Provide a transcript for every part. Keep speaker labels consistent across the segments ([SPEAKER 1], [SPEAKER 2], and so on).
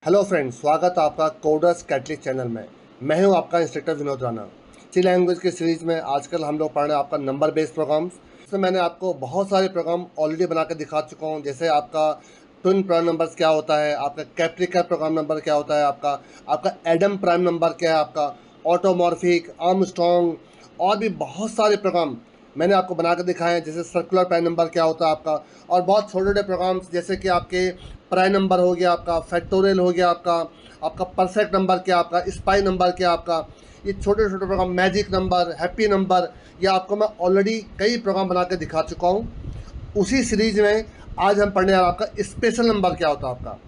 [SPEAKER 1] Hello friends, स्वागत है आपका कोडर्स कैटलिस्ट चैनल में। मैं हूं आपका इंस्ट्रक्टर विनोद राणा। सी लैंग्वेज की सीरीज़ में आजकल हम लोग पढ़ रहे हैं आपका नंबर बेस्ड प्रोग्राम्स। इसमें मैंने आपको बहुत सारे प्रोग्राम ऑलरेडी बना के दिखा चुका हूं, जैसे आपका ट्विन प्राइम नंबर्स क्या होता है, आपका कैप्रिका प्रोग्राम नंबर क्या होता है, आपका आपका एडम प्राइम नंबर क्या है, आपका ऑटोमॉर्फिक, आर्मस्ट्रॉन्ग और भी बहुत सारे प्रोग्राम मैंने आपको बना के दिखाए हैं। जैसे सर्कुलर प्राइम नंबर क्या होता है आपका, और बहुत छोटे छोटे प्रोग्राम्स जैसे कि आपके प्राइम नंबर हो गया, आपका फैक्टोरियल हो गया, आपका आपका परफेक्ट नंबर क्या, आपका स्पाई नंबर क्या, आपका ये छोटे छोटे program, magic number, happy number, ये आपको मैं ऑलरेडी कई प्रोग्राम बना के दिखा चुका हूँ। उसी सीरीज में आज हम पढ़ने आपका स्पेशल नंबर क्या होता है आपका।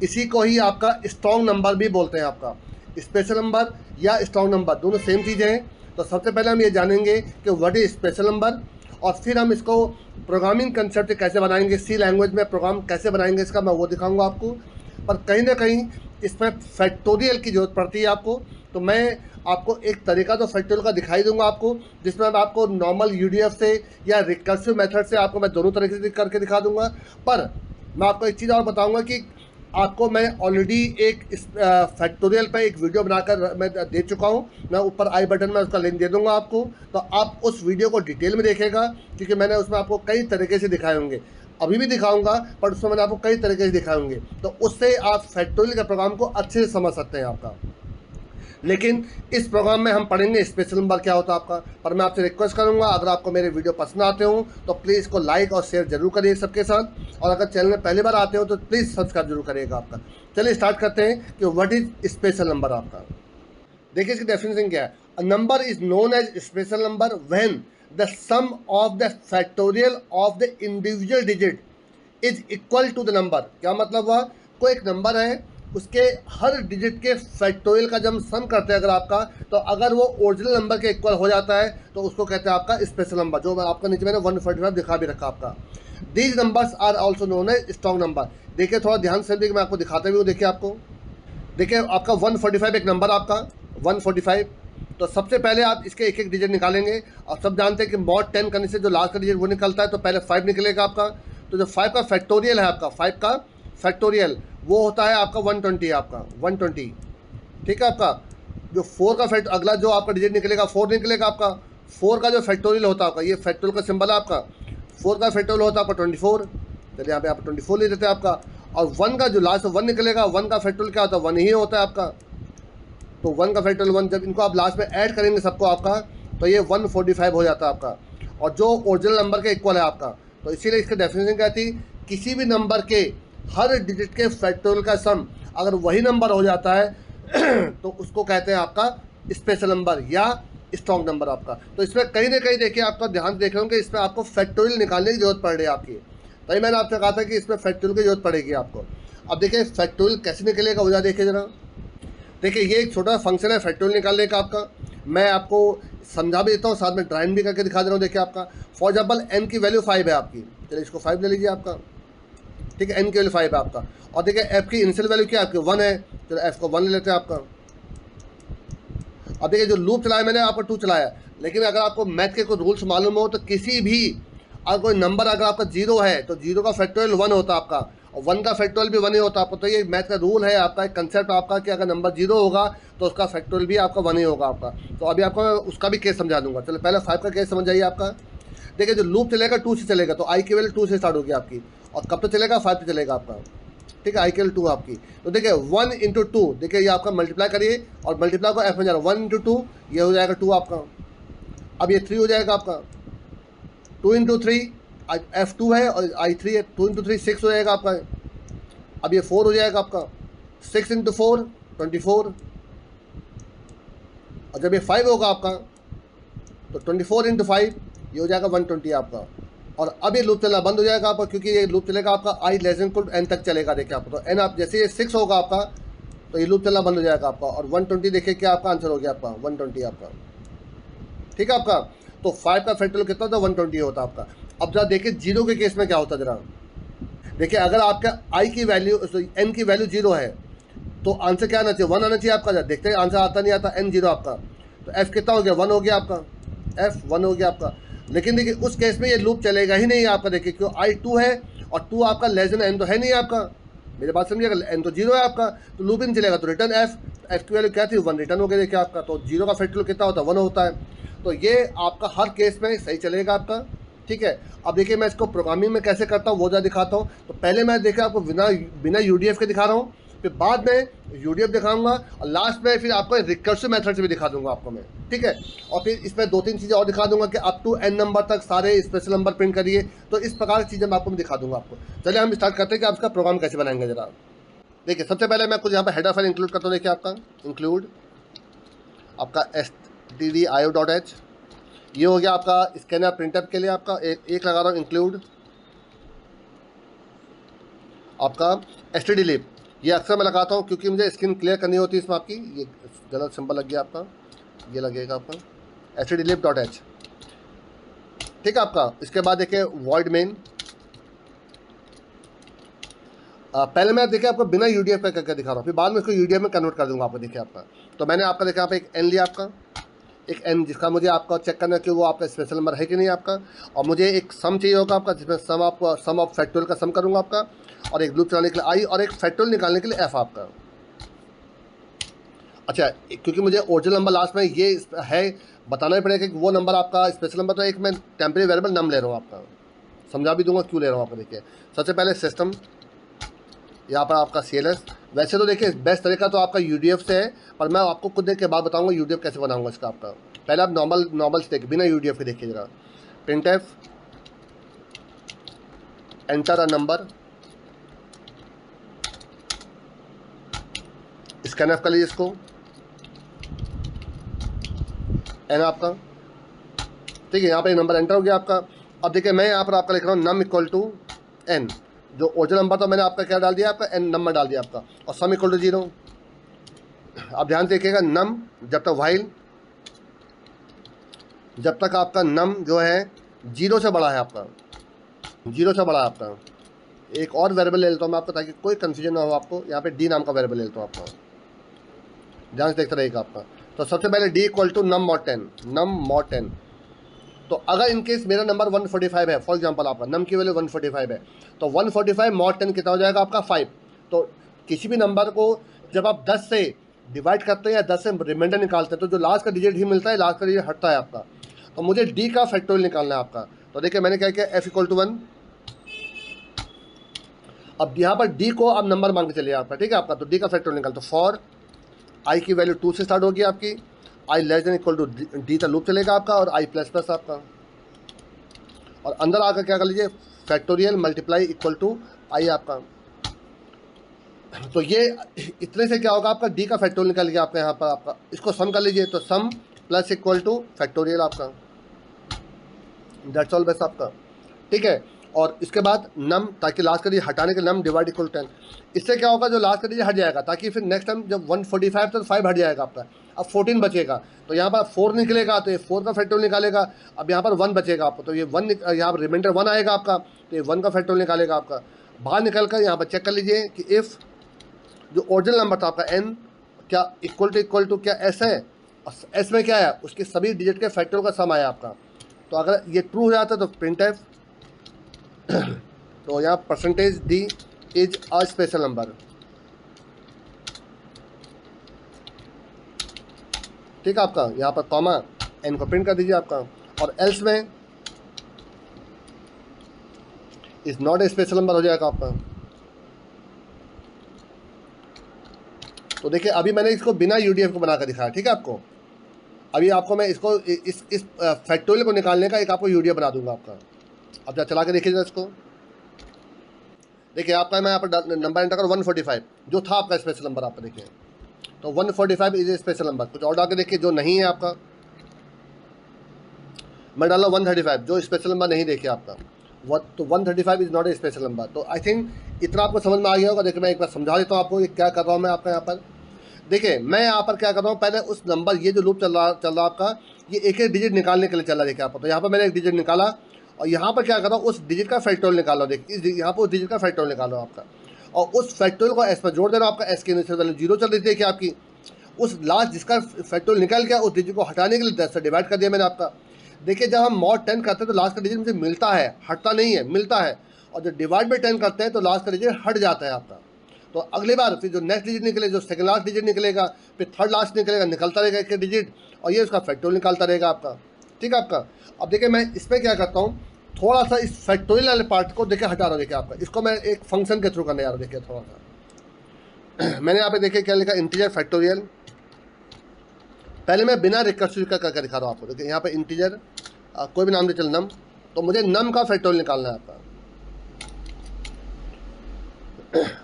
[SPEAKER 1] इसी को ही आपका स्ट्रॉन्ग नंबर भी बोलते हैं। आपका स्पेशल नंबर या स्ट्रॉन्ग नंबर दोनों सेम चीज़ें हैं। तो सबसे पहले हम ये जानेंगे कि व्हाट इज स्पेशल नंबर, और फिर हम इसको प्रोग्रामिंग कंसेप्ट कैसे बनाएंगे, सी लैंग्वेज में प्रोग्राम कैसे बनाएंगे इसका मैं वो दिखाऊंगा आपको। पर कहीं ना कहीं इसमें फैक्टोरियल की ज़रूरत पड़ती है आपको। तो मैं आपको एक तरीका तो फैक्टोरियल का दिखाई दूंगा आपको, जिसमें मैं आपको नॉर्मल यूडीएफ से या रिकर्सिव मेथड से आपको मैं दोनों तरीके से करके दिखा दूंगा। पर मैं आपको एक चीज़ और बताऊंगा कि आपको मैं ऑलरेडी एक फैक्टोरियल पे एक वीडियो बनाकर मैं दे चुका हूँ। मैं ऊपर आई बटन में उसका लिंक दे दूंगा आपको, तो आप उस वीडियो को डिटेल में देखेगा, क्योंकि मैंने उसमें आपको कई तरीके से दिखाए होंगे। अभी भी दिखाऊंगा, पर उसमें मैंने आपको कई तरीके से दिखाए होंगे, तो उससे आप फैक्टोरियल के प्रोग्राम को अच्छे से समझ सकते हैं आपका। लेकिन इस प्रोग्राम में हम पढ़ेंगे स्पेशल नंबर क्या होता है आपका। पर मैं आपसे रिक्वेस्ट करूंगा, अगर आपको मेरे वीडियो पसंद आते हो तो प्लीज़ इसको लाइक और शेयर जरूर करिए सबके साथ, और अगर चैनल में पहली बार आते हो तो प्लीज़ सब्सक्राइब जरूर करिएगा आपका। चलिए स्टार्ट करते हैं कि व्हाट इज स्पेशल नंबर आपका। देखिए इसकी डेफिनेशन क्या है। A number is known as special number when the sum of the factorial of the individual digit is equal to the number. क्या मतलब हुआ, कोई एक नंबर है, उसके हर डिजिट के फैक्टोरियल का जब हम सम करते हैं अगर आपका, तो अगर वो ओरिजिनल नंबर के इक्वल हो जाता है तो उसको कहते हैं आपका स्पेशल नंबर, जो मैं आपका नीचे मैंने 145 दिखा भी रखा आपका। These numbers are also known as strong number. देखिए थोड़ा ध्यान से देखिए, मैं आपको दिखाते भी हूँ। देखिए आपको, देखिए आपका 145 एक नंबर आपका 145। तो सबसे पहले आप इसके एक एक डिजिट निकालेंगे, और सब जानते हैं कि मॉड 10 करने से जो लास्ट का डिजिट वो निकलता है, तो पहले 5 निकलेगा आपका। तो जो 5 का फैक्टोरियल है आपका, 5 का फैक्टोरियल वो होता है आपका 120 आपका 120। ठीक है आपका। जो 4 का फैक्ट अगला जो आपका डिजिट निकलेगा 4 निकलेगा आपका। 4 का जो फैक्टोरियल होता है आपका, ये फैक्टोरियल का सिंबल है आपका। 4 का फैक्टोरियल होता है आपका 24। चलिए यहाँ पे आप 24 ले लेते हैं आपका। और 1 का जो लास्ट 1 निकलेगा, 1 का फैक्टोरियल क्या होता है, 1 ही होता है आपका। तो 1 का फैक्टोरियल 1, जब इनको आप लास्ट में ऐड करेंगे सबको आपका, तो ये 145 हो जाता है आपका, और जो ओरिजिनल नंबर के इक्वल है आपका। तो इसीलिए इसकी डेफिनेशन क्या थी, किसी भी नंबर के हर डिजिट के फैक्टोरियल का सम अगर वही नंबर हो जाता है तो उसको कहते हैं आपका स्पेशल नंबर या स्ट्रॉन्ग नंबर आपका। तो इसमें कहीं ना कहीं देखिए, आपका ध्यान देख रहे हो कि इसमें आपको फैक्टोरियल निकालने की जरूरत पड़ रही है आपकी। तभी मैंने आपसे कहा था कि इसमें फैक्टोरियल की जरूरत पड़ेगी आपको। अब देखिए फैक्टोरियल कैसे निकलेगा वो देखिए जरा। देखिए ये एक छोटा फंक्शन है फैक्टोरियल निकालने का आपका। मैं आपको समझा भी देता हूँ, साथ में ड्राइंग भी करके दिखा दे रहा हूँ। देखिए आपका फॉर एग्जाम्पल n की वैल्यू 5 है आपकी, चलिए इसको 5 ले लीजिए आपका। ठीक है, n की वैल्यू 5 है आपका। और देखिए f की इनिशियल वैल्यू क्या है आपकी 1 है, चलो f को 1 ले लेते हैं आपका। अब देखिए जो लूप चलाया मैंने आपका 2 चलाया, लेकिन अगर आपको मैथ के कोई रूल्स मालूम हो तो किसी भी अगर कोई नंबर अगर आपका 0 है तो 0 का फैक्टोरियल 1 होता है आपका, और 1 का फैक्टोरियल भी 1 ही होता है आपको। तो ये मैथ का रूल है आपका, एक कंसेप्ट आपका कि अगर नंबर 0 होगा तो उसका फैक्टोरियल भी आपका 1 ही होगा आपका। तो अभी आपको उसका भी केस समझा दूंगा। चलो पहले 5 का केस समझ जाइए आपका। देखिए जो लूप चलेगा 2 से चलेगा, तो आई की वैल्यू 2 से स्टार्ट होगी आपकी, और कब तक चलेगा 5 पे चलेगा आपका। ठीक है, आई के 2 आपकी। तो देखिए 1 इंटू 2, देखिए ये आपका मल्टीप्लाई करिए, और मल्टीप्लाई को एफ में जा रहा है 1 इंटू 2, ये हो जाएगा 2 आपका। अब ये 3 हो जाएगा आपका, 2 इंटू 3 F2 है और I3 है, 2 इंटू 3 6 हो जाएगा आपका। अब ये 4 हो जाएगा आपका, 6 इंटू 4 24, और जब ये 5 होगा आपका तो 24 इंटू 5 ये हो जाएगा 120 आपका। और अब ये लूप चलना बंद हो जाएगा आपका, क्योंकि ये लूप चलेगा आपका I less than equal to n तक चलेगा। देखिए आपको तो n आप जैसे ये 6 होगा आपका तो ये लूप चलना बंद हो जाएगा आपका, और 120 देखिए क्या आपका आंसर हो गया आपका 120 आपका। ठीक है आपका। तो 5 का फैक्टोरियल कितना होता है 120 होता है आपका। अब जरा देखिए 0 के केस में क्या होता है जरा। देखिए अगर आपका i की वैल्यू n की वैल्यू 0 है तो आंसर क्या आना चाहिए 1 आना चाहिए आपका। देखते हैं आंसर आता नहीं आता, n 0 आपका, तो f कितना हो गया 1 हो गया आपका, f 1 हो गया आपका। लेकिन देखिए उस केस में ये लूप चलेगा ही नहीं आपका। देखिए क्यों, i 2 है और 2 आपका लेस देन n तो है नहीं आपका, मेरे बात समझिए, अगर n तो 0 है आपका तो लूप इन चलेगा, तो रिटर्न f की वैल्यू क्या थी 1 रिटर्न हो गया देखिए आपका, तो 0 का फैक्टोरियल कितना होता है 1 होता है। तो ये आपका हर केस में सही चलेगा आपका, ठीक है। अब देखिए मैं इसको प्रोग्रामिंग में कैसे करता हूँ वो ज़रा दिखाता हूँ। तो पहले मैं देखिए आपको बिना यूडीएफ के दिखा रहा हूँ, फिर बाद में यूडीएफ दिखाऊंगा और लास्ट में फिर आपको रिकर्सिव मेथड से भी दिखा दूंगा आपको मैं, ठीक है। और फिर इसमें 2-3 चीज़ें और दिखा दूंगा कि अप टू n नंबर तक सारे स्पेशल नंबर प्रिंट करिए, तो इस प्रकार की चीज़ें मैं आपको दिखा दूंगा आपको। चलिए हम स्टार्ट करते हैं कि आप इसका प्रोग्राम कैसे बनाएंगे जरा। देखिए सबसे पहले मैं कुछ यहाँ पर हेडर फाइल इंक्लूड करता हूँ। देखिए आपका इंक्लूड आपका stdio.h, ये हो गया आपका स्कैनर प्रिंटअप के लिए आपका एक लगा रहा हूँ। इंक्लूड आपका stdlib, ये अक्सर मैं लगाता हूँ क्योंकि मुझे स्क्रीन क्लियर करनी होती है इसमें आपकी। ये गलत सिंबल लग गया आपका, ये लगेगा आपका stdlib.h, ठीक है आपका। इसके बाद देखिए void main, पहले मैं देखिए आपको बिना यूडीएफ का करके दिखा रहा हूँ, फिर बाद में इसको यूडीएफ में कन्वर्ट कर दूंगा आपको। देखिए आपका, तो मैंने आपका देखा यहाँ पे एक n लिया आपका, एक n जिसका मुझे आपका चेक करना है कि वो आपका स्पेशल नंबर है कि नहीं आपका, और मुझे एक सम चाहिए होगा आपका जिसमें सम ऑफ फैक्टोरियल का सम करूँगा आपका, और एक लूप चलाने के लिए i, और एक फैक्टोरियल निकालने के लिए f आपका। अच्छा, क्योंकि मुझे ओरिजिनल नंबर लास्ट में ये है बताना ही पड़ेगा कि वो नंबर आपका स्पेशल नंबर, तो एक मैं टेम्परेरी वेरिएबल नम ले रहा हूँ आपका, समझा भी दूंगा क्यों ले रहा हूँ आपको। देखिए सबसे पहले सिस्टम, यहाँ पर आपका CLS, वैसे तो देखिए बेस्ट तरीका तो आपका यूडीएफ से है, पर मैं आपको कुछ देर के बाद बताऊंगा यूडीएफ कैसे बनाऊंगा इसका आपका। पहले आप नॉर्मल से देखिए, बिना यूडीएफ के देखिए जरा। printf enter a number, scanf कर लीजिए इसको, एन आपका, ठीक है। यहाँ पे नंबर एंटर हो गया आपका। अब देखिए मैं यहाँ पर आपका लिख रहा हूँ नम इक्वल टू n, जो ओरिजिनल नंबर था मैंने आपका क्या डाल दिया आपका n नंबर डाल दिया आपका, और सम इक्वल टू 0। अब ध्यान से देखिएगा नम, जब तक वाइल, जब तक आपका नम जो है 0 से बड़ा है आपका, 0 से बड़ा है आपका। एक और वेरिएबल ले लेता हूँ मैं आपको ताकि कोई कंफ्यूजन ना हो आपको। यहाँ पे d नाम का वेरिएबल ले लेता हूँ आपका, ध्यान से देखते रहेगा आपका। तो सबसे पहले d equal to num mod 10। तो अगर इनकेस मेरा नंबर 145 है, फॉर एग्जांपल आपका नम की वैल्यू 145 है, तो 145 मॉड 10 कितना हो जाएगा आपका 5। तो किसी भी नंबर को जब आप 10 से डिवाइड करते हैं या 10 से रिमाइंडर निकालते हैं, तो जो लास्ट का डिजिट ही मिलता है, लास्ट का डिजिट हटता है आपका। तो मुझे डी का फैक्टोरियल निकालना है आपका। तो देखिए मैंने क्या किया, एफ इक्वल टू 1। अब यहाँ पर डी को आप नंबर मांग के चलिए आपका, ठीक है आपका। तो डी का फैक्टोरियल निकाल, तो फॉर आई की वैल्यू 2 से स्टार्ट होगी आपकी, I less than equal to D तक लूप चलेगा आपका, और आई प्लस प्लस आपका, और अंदर आकर क्या कर लीजिए फैक्टोरियल मल्टीप्लाई इक्वल टू आई आपका। तो ये इतने से क्या होगा आपका, डी का फैक्टोरियल निकल गया आपका। यहाँ पर आपका इसको सम कर लीजिए, तो सम प्लस इक्वल टू फैक्टोरियल आपका, दैट्स ऑल बस आपका, ठीक है। और इसके बाद नम, ताकि लास्ट का डिजिट हटाने के नम डिवाइड इक्वल 10। इससे क्या होगा, जो लास्ट का डिजिट हट जाएगा, ताकि फिर नेक्स्ट टाइम जब 145 तो 5 हट जाएगा आपका। अब 14 बचेगा, तो यहाँ पर 4 निकलेगा, तो ये 4 का फैक्टोरियल निकालेगा। अब यहाँ पर 1 बचेगा आपको, तो ये 1 यहाँ पर रिमाइंडर 1 आएगा आपका, तो ये 1 का फैक्टोरियल निकालेगा आपका। बाहर निकल कर यहाँ पर चेक कर लीजिए कि इफ़ जो ओरिजिनल नंबर था आपका n क्या इक्वल टू क्या s है, s में क्या है, उसके सभी डिजिट के फैक्टोरियल का सम आया आपका। तो अगर ये ट्रू हो जाता है तो प्रिंटफ, तो यहाँ percentage D is a special number, ठीक है आपका। यहाँ पर कॉमा n को प्रिंट कर दीजिए आपका, और एल्स में is not a special number हो जाएगा आपका। तो देखिए अभी मैंने इसको बिना यूडीएफ को बनाकर दिखाया, ठीक है आपको। अभी आपको मैं इसको इस फैक्टोरियल को निकालने का एक आपको यूडीएफ बना दूंगा आपका। अब जब चला के देखिएगा इसको, देखिए आपका मैं यहाँ पर नंबर एंटर करो 145, जो था आपका स्पेशल नंबर आपका, देखिए तो 145 इज ए स्पेशल नंबर। कुछ और डाल के देखिए जो नहीं है आपका, मैं डाला 135, जो स्पेशल नंबर नहीं देखिए आपका, तो 135 is not a special number. तो आई थिंक इतना आपको समझ में आ गया होगा। देखिए मैं एक बार समझा देता हूँ आपको, ये क्या कर रहा हूँ मैं आपका यहाँ पर। देखिए मैं यहाँ पर क्या कर रहा हूँ, पहले उस नंबर, ये जो लूप चल रहा आपका, ये एक एक डिजिट निकालने के लिए चल रहा है। देखिए आपको, तो यहाँ पर मैंने एक डिजिट निकाला, और यहाँ पर क्या कर रहा हूँ, उस डिजिट का फैक्टोरियल निकालो। देखिए यहाँ पर उस डिजिट का फैक्टोरियल निकालो आपका, और उस फैक्टोरियल को एस पर जोड़ देना आपका। एस की इनिशियल वैल्यू 0 चल रही थी कि आपकी, उस लास्ट जिसका फैक्टोरियल निकल गया उस डिजिट को हटाने के लिए 10 से डिवाइड कर दिया मैंने आपका। देखिए जब हम मॉड 10 करते हैं तो लास्ट का डिजिट मुझे मिलता है, हटता नहीं है, मिलता है। और जब डिवाइड बाई 10 करते हैं तो लास्ट का डिजिट हट जाता है आपका। तो अगली बार फिर जो नेक्स्ट डिजिट निकले, जो सेकंड लास्ट डिजिट निकलेगा, फिर थर्ड लास्ट निकलेगा, निकलता रहेगा एक डिजिट, और ये उसका फैक्टोरियल निकालता रहेगा आपका। ठीक है आपका। अब देखिए मैं इसमें क्या करता हूँ, थोड़ा सा इस फैक्टोरियल वाले पार्ट को देखिए हटा रहा हूँ। देखिए आपका इसको मैं एक फंक्शन के थ्रू करने जा रहा हूँ। देखिए थोड़ा सा मैंने यहाँ पे देखिए क्या लिखा, इंटीजर फैक्टोरियल। पहले मैं बिना रिकर्सिव का करके दिखा रहा हूँ आपको। देखिए यहाँ पे इंटीजर कोई भी नाम दे चल, नम, तो मुझे नम का फैक्टोरियल निकालना है आपका।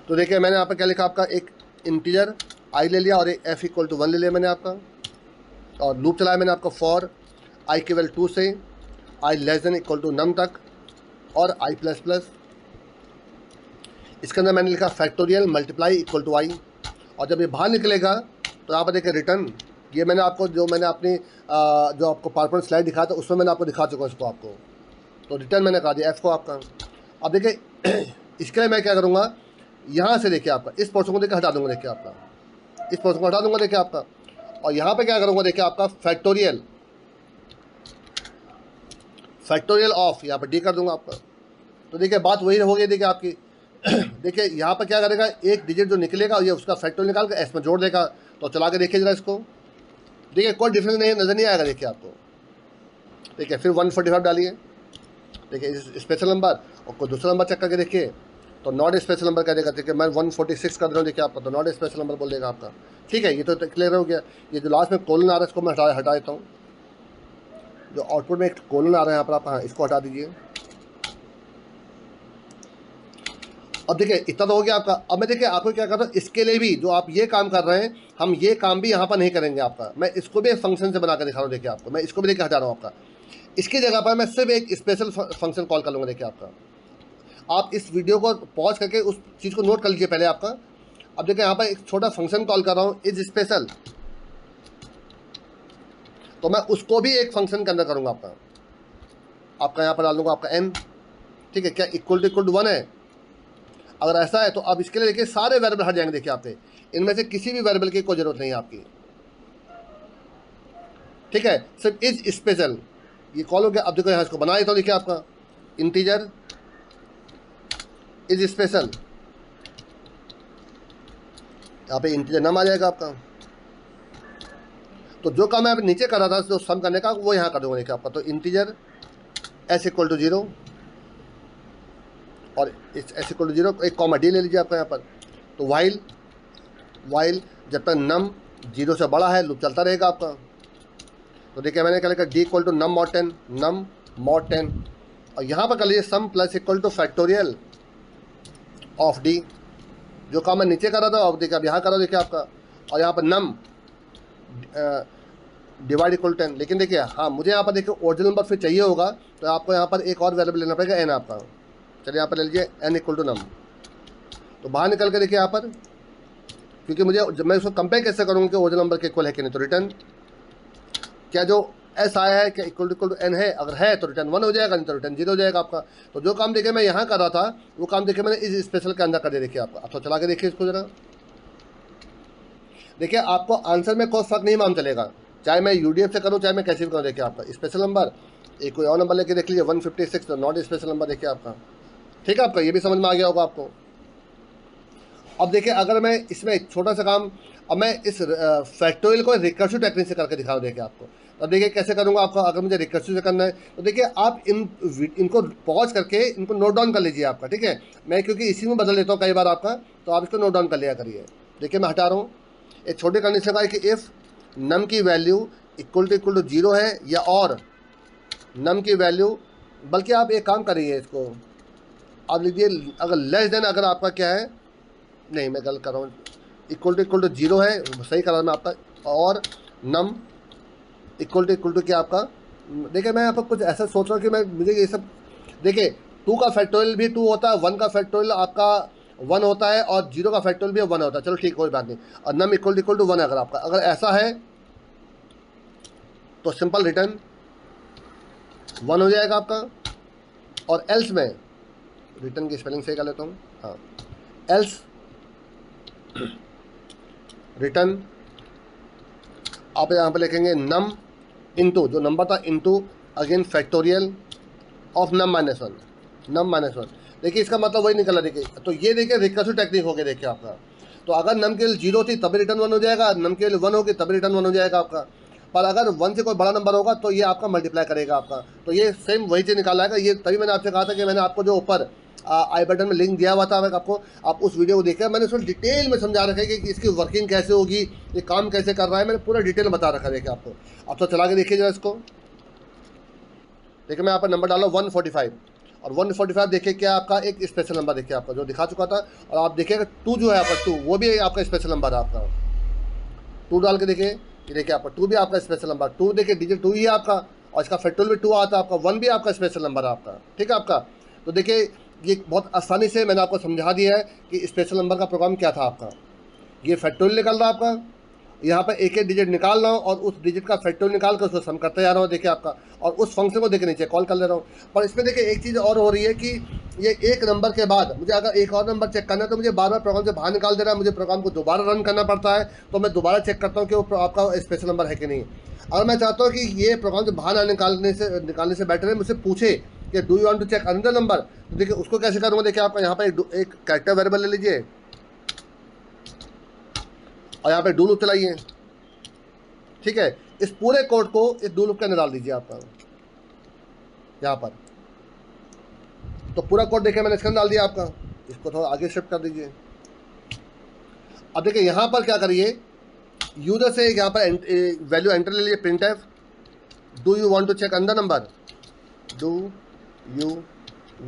[SPEAKER 1] तो देखिए मैंने यहाँ पे क्या लिखा आपका, एक इंटीजर आई ले लिया और एक f इक्वल टू 1 ले लिया मैंने आपका, और लूप चलाया मैंने आपका फॉर i केवल 2 से i less than equal to num तक और i प्लस प्लस। इसके अंदर मैंने लिखा factorial multiply equal to i, और जब ये बाहर निकलेगा तो यहाँ पर देखिए रिटर्न। ये मैंने आपको जो मैंने अपनी जो आपको पावरपॉइंट स्लाइड दिखाया था उसमें मैंने आपको दिखा चुका हूँ इसको आपको। तो रिटर्न मैंने कहा दिया f को आपका। अब देखिए इसके लिए मैं क्या करूँगा, यहाँ से देखिए आपका इस पोर्शन को देखिए हटा दूँगा। देखिए आपका इस पोर्शन को हटा दूँगा देखिए आपका, और यहाँ पे क्या करूँगा देखिए आपका फैक्टोरियल ऑफ, यहाँ पर डी कर दूँगा आपका। तो देखिए बात वही हो गई देखिए आपकी। देखिए यहाँ पर क्या करेगा, एक डिजिट जो निकलेगा ये उसका फैक्टोरियल निकाल कर एस में जोड़ देगा। तो चला के देखिए जरा इसको, देखिए कोई डिफरेंस नहीं नज़र नहीं आएगा देखिए आपको। देखिए फिर 145 डालिए, देखिए स्पेशल नंबर, और कोई दूसरा नंबर चेक करके देखिए तो नॉट स्पेशल नंबर कह देगा। देखिए मैं 146 कर रहा हूँ देखिए आपका, तो नॉट स्पेशल नंबर बोल देगा आपका। ठीक है, ये तो क्लियर हो गया। ये जो लास्ट में कोलन आ रहा है इसको मैं हटा देता हूँ। जो आउटपुट में एक कोलन आ रहा है यहाँ पर आप, हाँ इसको हटा दीजिए। अब देखिए इतना तो हो गया आपका। अब मैं देखिए आपको क्या करता हूँ, इसके लिए भी जो आप ये काम कर रहे हैं, हम ये काम भी यहाँ पर नहीं करेंगे आपका। मैं इसको भी एक फंक्शन से बना कर दिखा रहा हूँ। देखिए आपको मैं इसको भी देखिए हटा रहा हूँ आपका। इसकी जगह पर मैं सिर्फ एक स्पेशल फंक्शन कॉल कर लूँगा। देखिए आपका, आप इस वीडियो को पॉज करके उस चीज़ को नोट कर लीजिए पहले आपका। अब देखिए यहाँ पर एक छोटा फंक्शन कॉल कर रहा हूँ, इज स्पेशल, तो मैं उसको भी एक फंक्शन के अंदर करूँगा आपका यहाँ पर डाल दूँगा आपका n। ठीक है, क्या इक्वल टू 1 है? अगर ऐसा है तो अब इसके लिए देखिए सारे वेरिएबल हट जाएंगे। देखिए आपके इनमें से किसी भी वेरिएबल की कोई जरूरत नहीं है आपकी। ठीक है, सिर्फ इज स्पेशल ये कॉल हो गया। अब देखो यहाँ इसको बना देता हूँ। देखिए आपका इंटीजर इज स्पेशल, यहाँ पे इंटीजर नम आ जाएगा आपका। तो जो काम मैं अभी नीचे कर रहा था जो सम करने का, वो यहाँ कर दूंगा। देखिए आपका, तो इंटीजर एस इक्वल टू 0 और इस एस इक्वल टू 0 एक कॉमा डी ले लीजिए आपका यहाँ पर। तो वाइल जब तक नम 0 से बड़ा है लूप चलता रहेगा आपका। तो देखिए मैंने क्या लिखा, D equal to num mod 10, और यहाँ पर कर लीजिए sum plus equal to factorial of D. जो काम मैं नीचे कर रहा था अब देखिए अब यहाँ कर रहा हूँ। देखिए आपका, और यहाँ पर नम डिवाइड इक्वल 10। लेकिन देखिए हाँ, मुझे यहाँ पर देखिए ओरिजिनल नंबर फिर चाहिए होगा, तो आपको यहाँ पर एक और वेरिएबल लेना पड़ेगा एन आपका। चलिए यहाँ पर ले लीजिए एन इक्वल टू नम। तो बाहर निकल के देखिए यहाँ पर, क्योंकि मुझे मैं उसको कंपेयर कैसे करूँगा कि ओरिजिनल नंबर के इक्वल है कि नहीं। तो रिटर्न क्या जो एस आया है क्या इक्वल टू एन है, अगर है तो रिटर्न 1 हो जाएगा, नहीं तो रिटर्न 0 हो जाएगा आपका। तो जो काम देखिए मैं यहाँ कर रहा था वो काम देखिए मैंने इस स्पेशल के अंदर कर दिया। देखिए आपका, अब तो चला के देखिए इसको जरा। देखिए आपको आंसर में कोई फर्क नहीं मालूम चलेगा, चाहे मैं यूडीएफ से करूँ चाहे मैं कैसे भी करूँ। देखिए आपका स्पेशल नंबर एक कोई और नंबर लेके देख लीजिए 156, तो नॉट स्पेशल नंबर देखिए आपका। ठीक है, आपका ये भी समझ में आ गया होगा आपको। अब देखिए अगर मैं इसमें एक छोटा सा काम, अब मैं इस फैक्टोरियल को रिकर्सिव टेक्निक से करके दिखा रहा हूँ। देखिए आपको, अब देखिए कैसे करूँगा आपका। अगर मुझे रिकर्सिव से करना है तो देखिए आप इनको पॉज करके इनको नोट डाउन कर लीजिए आपका। ठीक है, मैं क्योंकि इसी में बदल देता हूँ कई बार आपका, तो आप इसको नोट डाउन कर लिया करिए। देखिए मैं हटा रहा हूँ। एक छोटे कंडीशन का है कि इफ़ नम की वैल्यू इक्वल टू 0 है, या और नम की वैल्यू, बल्कि आप एक काम करिए इसको आप लीजिए, अगर लेस देन अगर आपका क्या है, नहीं मैं गलत कर रहा हूँ, इक्वल टू 0 है, सही कर रहा हूँ मैं आपका, और नम इक्वल टू क्या आपका। देखिए मैं यहाँ पर कुछ ऐसा सोच रहा हूँ कि मुझे ये सब, देखिए 2 का फैक्टोरियल भी 2 होता है, 1 का फैक्टोरियल आपका 1 होता है, और 0 का फैक्टोरियल भी 1 होता है। चलो ठीक, कोई बात नहीं। और नम इक्वल टू 1 अगर आपका, अगर ऐसा है तो सिंपल रिटर्न 1 हो जाएगा आपका। और एल्स में रिटर्न की स्पेलिंग सही कर लेता हूँ, हाँ, एल्स रिटर्न आप यहाँ पे लिखेंगे नम इंटू, जो नंबर था into again factorial of num minus one. देखिए देखिए इसका मतलब वही निकला। देखिए तो ये देखिए रिकर्सिव टेक्निक हो गया देखिए आपका। तो अगर नम के लिए 0 थी तभी रिटर्न 1 हो जाएगा, नम के लिए 1 होगी तभी रिटर्न 1 हो जाएगा आपका। पर अगर 1 से कोई बड़ा नंबर होगा तो ये आपका मल्टीप्लाई करेगा आपका। तो ये सेम वही चीज़ निकाला है। ये तभी मैंने आपसे कहा था कि मैंने आपको जो ऊपर आई बटन में लिंक दिया हुआ था आपको, आप उस वीडियो को देखिए। मैंने उसमें डिटेल में समझा रखा है कि इसकी वर्किंग कैसे होगी, ये काम कैसे कर रहा है, मैंने पूरा डिटेल बता रखा है देखिए आपको। आप तो चला के देखिए जरा इसको। देखिए मैं यहाँ पर नंबर डाला 145 और 145 देखिए क्या आपका एक स्पेशल नंबर देखिए आपका जो दिखा चुका था। और आप देखिएगा 2 जो है आपका 2 वो भी आपका स्पेशल नंबर है आपका। 2 डाल के देखिए, ये देखिए आपका 2 भी आपका स्पेशल नंबर। 2 देखिए डिजिट 2 ही है आपका, और इसका फैक्टोरियल भी 2 आता है आपका। 1 भी आपका स्पेशल नंबर है आपका, ठीक है आपका। तो देखिए ये बहुत आसानी से मैंने आपको समझा दिया है कि स्पेशल नंबर का प्रोग्राम क्या था आपका। ये फैक्टोरियल निकल रहा है आपका, यहाँ पर एक एक डिजिट निकाल रहा हूँ और उस डिजिट का फैक्टोरियल निकाल कर उसको सम करते जा रहा हूँ देखिए आपका। और उस फंक्शन को देखिए नीचे कॉल कर ले रहा हूँ। पर इसमें देखिए एक चीज़ और हो रही है कि ये एक नंबर के बाद मुझे अगर एक और नंबर चेक करना है तो मुझे बार बार प्रोग्राम से बाहर निकाल दे रहा है, मुझे प्रोग्राम को दोबारा रन करना पड़ता है। तो मैं दोबारा चेक करता हूँ कि वो आपका स्पेशल नंबर है कि नहीं। अगर मैं चाहता हूँ कि ये प्रोग्राम से बाहर निकालने से बेटर है मुझसे पूछे कि do you want to check another number, तो देखिए उसको कैसे करूँगा। देखिए आपका यहाँ पर एक कैरेक्टर वेरिएबल ले लीजिए और यहाँ पे डू लूप चलाइए, ठीक है। इस पूरे कोड को इस डू लूप के अंदर डाल दीजिए आपका यहाँ पर। तो पूरा कोड देखिए मैंने इसके अंदर डाल दिया आपका। इसको थोड़ा आगे शिफ्ट कर दीजिए। अब देखिए यहाँ पर क्या करिए, यूजर से यहाँ पर वैल्यू एंटर ले लीजिए print f do you want to check another number, do you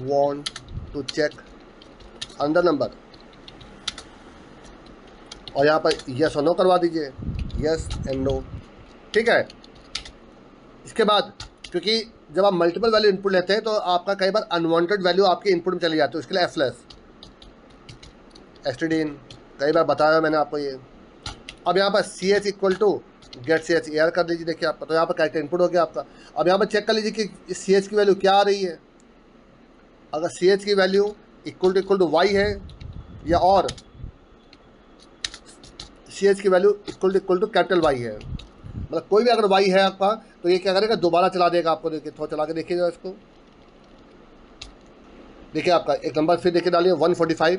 [SPEAKER 1] want to check another number, और यहाँ पर यस और नो करवा दीजिए, यस एंड नो, ठीक है। इसके बाद क्योंकि जब आप मल्टीपल वैल्यू इनपुट लेते हैं तो आपका कई बार अनवांटेड वैल्यू आपके इनपुट में चली जाती है, उसके लिए एफ्लेस एस्टिडीन कई बार बताया मैंने आपको ये। अब यहाँ पर c h equal to get c h एयर कर दीजिए देखिए आपका। तो यहाँ पर कैरेक्टर इनपुट हो गया आपका। अब यहाँ पर चेक कर लीजिए कि सी एच की वैल्यू क्या आ रही है। अगर सी एच की वैल्यू इक्वल टू वाई है, या और सी एच की value equal to capital Y है, मतलब कोई भी अगर वाई है आपका तो ये क्या करेगा दोबारा चला देगा आपको। देखिए थोड़ा चला के देखिएगा इसको। देखिए आपका एक नंबर फिर देखिए डालिए 145।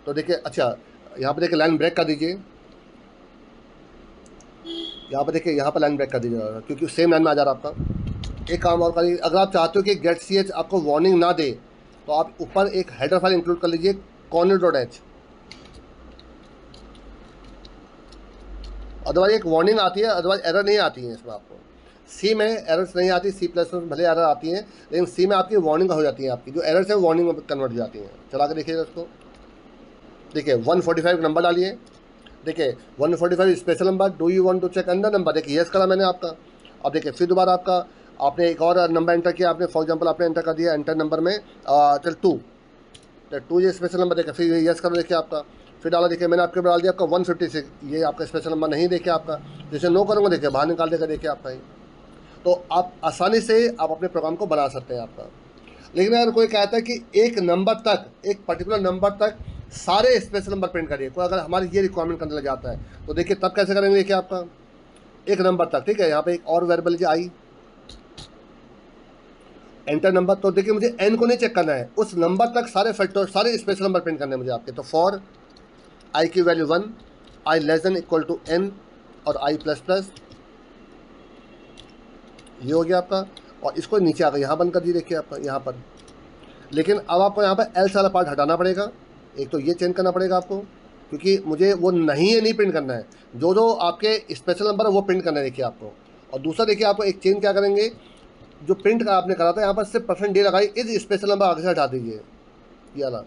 [SPEAKER 1] तो देखिए अच्छा यहाँ पर देखिए लाइन ब्रेक कर दीजिए। यहाँ पर देखिए यहाँ पर लाइन ब्रेक कर दीजिएगा क्योंकि सेम लाइन में आ जा रहा है आपका। एक काम और करिए, अगर आप चाहते हो कि गेट सी एच आपको वार्निंग ना दे तो आप ऊपर एक हेडर फाइल इंक्लूड कर लीजिए corner.h। अदरवाइज एक वार्निंग आती है, अदरवाइज एरर नहीं आती है इसमें आपको। सी में एरर्स नहीं आती, सी प्लस में भले एरर आती हैं लेकिन सी में आपकी वार्निंग हो जाती है, आपकी जो एरर्स है वार्निंग में कन्वर्ट हो जाती हैं। चला के देखिएगा उसको। देखिए 145 नंबर डालिए। देखिए 145 special number, do you want to check another number, देखिए यस करा मैंने आपका। अब देखिए फिर दोबारा आपका आपने एक और नंबर एंटर किया आपने, फॉर एग्जांपल आपने एंटर कर दिया एंटर नंबर में चल 2, तो 2 ये स्पेशल नंबर देखिए फिर यस करो देखिए आपका। फिर डाला देखिए मैंने आपके डाल दिया आपका 156, ये आपका स्पेशल नंबर नहीं देखिए आपका। जैसे नो करूँगा देखिए बाहर निकाल देगा देखिए आपका ही। तो आप आसानी से आप अपने प्रोग्राम को बना सकते हैं आपका। लेकिन अगर कोई कहता है कि एक नंबर तक, एक पर्टिकुलर नंबर तक सारे स्पेशल नंबर प्रिंट करिए, कोई अगर हमारी ये रिक्वायरमेंट करने लग जाता है तो देखिए तब कैसे करेंगे। देखिए आपका एक नंबर तक, ठीक है। यहाँ पे एक और वेरिएबल लीजिए आई, एंटर नंबर। तो देखिए मुझे एन को नहीं चेक करना है, उस नंबर तक सारे फैक्टर सारे स्पेशल नंबर प्रिंट करने हैं मुझे आपके। तो फॉर आई की value 1, I less than equal to N और आई प्लस प्लस, ये हो गया आपका। और इसको नीचे आकर यहाँ बंद कर दिए देखिए आपका यहाँ पर। लेकिन अब आपको यहाँ पर एल्स वाला पार्ट हटाना पड़ेगा। एक तो ये चेंज करना पड़ेगा आपको क्योंकि मुझे वो नहीं प्रिंट करना है, जो आपके स्पेशल नंबर है वो प्रिंट करना है देखिए आपको। और दूसरा देखिए आपको एक चेंज क्या करेंगे, जो प्रिंट का आपने करा था यहाँ पर सिर्फ %d लगाई, इस स्पेशल नंबर आगे से हटा दीजिए ये वाला,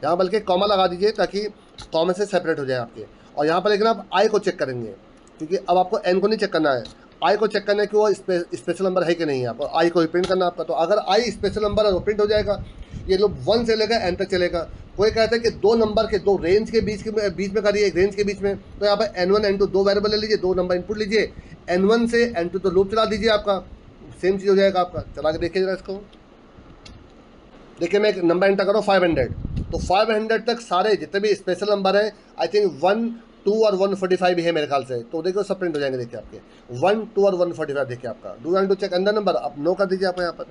[SPEAKER 1] यहाँ बल्कि कॉमा लगा दीजिए ताकि कॉमा से सेपरेट हो जाए आपके। और यहाँ पर लेकिन आप आई को चेक करेंगे क्योंकि अब आपको एन को नहीं चेक करना है, आई को चेक करना है कि वो स्पेशल नंबर है कि नहीं है। आपको आई को ही प्रिंट करना है आपका। तो अगर आई स्पेशल नंबर है वो प्रिंट हो जाएगा। ये लोग 1 से लेकर एन तक चलेगा। कोई कहता है कि 2 नंबर के 2 रेंज के बीच में करिए, एक रेंज के बीच में, तो यहाँ पर N1 N2 2 वेरिएबल ले लीजिए, 2 नंबर इनपुट लीजिए, N1 से N2 तो लूप चला दीजिए आपका, सेम चीज़ हो जाएगा आपका। चला के देखिए जरा इसको। देखिए मैं एक नंबर एंटर करो 500, तो 500 तक सारे जितने भी स्पेशल नंबर है आई थिंक 1, 2 और 145 भी है मेरे ख्याल से। तो देखो सब प्रिंट हो जाएंगे देखिए आपके 1, 2 और 145 देखिए आपका। डू वांट टू चेक अंदर नंबर, आप नो कर दीजिए आप यहाँ पर।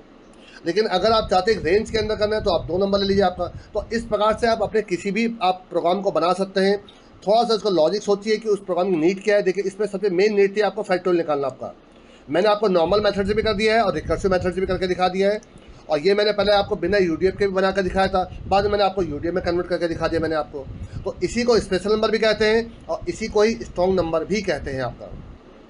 [SPEAKER 1] लेकिन अगर आप चाहते हैं रेंज के अंदर करना है तो आप 2 नंबर ले लीजिए आपका। तो इस प्रकार से आप अपने किसी भी आप प्रोग्राम को बना सकते हैं। थोड़ा सा इसको लॉजिक सोचिए कि उस प्रोग्राम की नीड क्या है। देखिए इसमें सबसे मेन नीड थी आपको फैक्टोरियल निकालना आपका। मैंने आपको नॉर्मल मेथड से भी कर दिया है और रिकर्सिव मेथड से भी करके दिखा दिया है। और ये मैंने पहले आपको बिना यूडीएफ के भी बना कर दिखाया था, बाद में मैंने आपको यूडीएफ में कन्वर्ट करके दिखा दिया मैंने आपको। तो इसी को स्पेशल नंबर भी कहते हैं और इसी को ही स्ट्रॉन्ग नंबर भी कहते हैं आपका।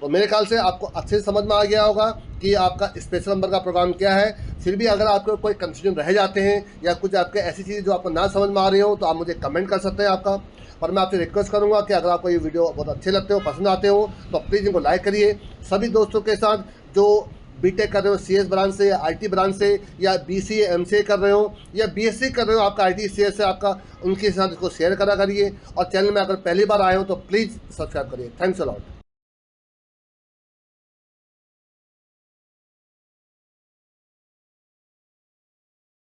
[SPEAKER 1] तो मेरे ख्याल से आपको अच्छे से समझ में आ गया होगा कि आपका स्पेशल नंबर का प्रोग्राम क्या है। फिर भी अगर आपको कोई कंफ्यूजन रह जाते हैं या कुछ आपके ऐसी चीज़ें जो आपको ना समझ में आ रही हो तो आप मुझे कमेंट कर सकते हैं आपका। और मैं आपसे रिक्वेस्ट करूंगा कि अगर आपको ये वीडियो बहुत अच्छे लगते हो, पसंद आते हो, तो प्लीज़ इनको लाइक करिए। सभी दोस्तों के साथ जो बीटेक कर रहे हो सीएस ब्रांच से या आईटी ब्रांच से या बीसीए एमसीए कर रहे हो या बीएससी कर रहे हो आपका आईटी सीएस से आपका, उनके साथ इसको शेयर करा करिए। और चैनल में अगर पहली बार आए हो तो प्लीज़ सब्सक्राइब करिए। Thanks a lot.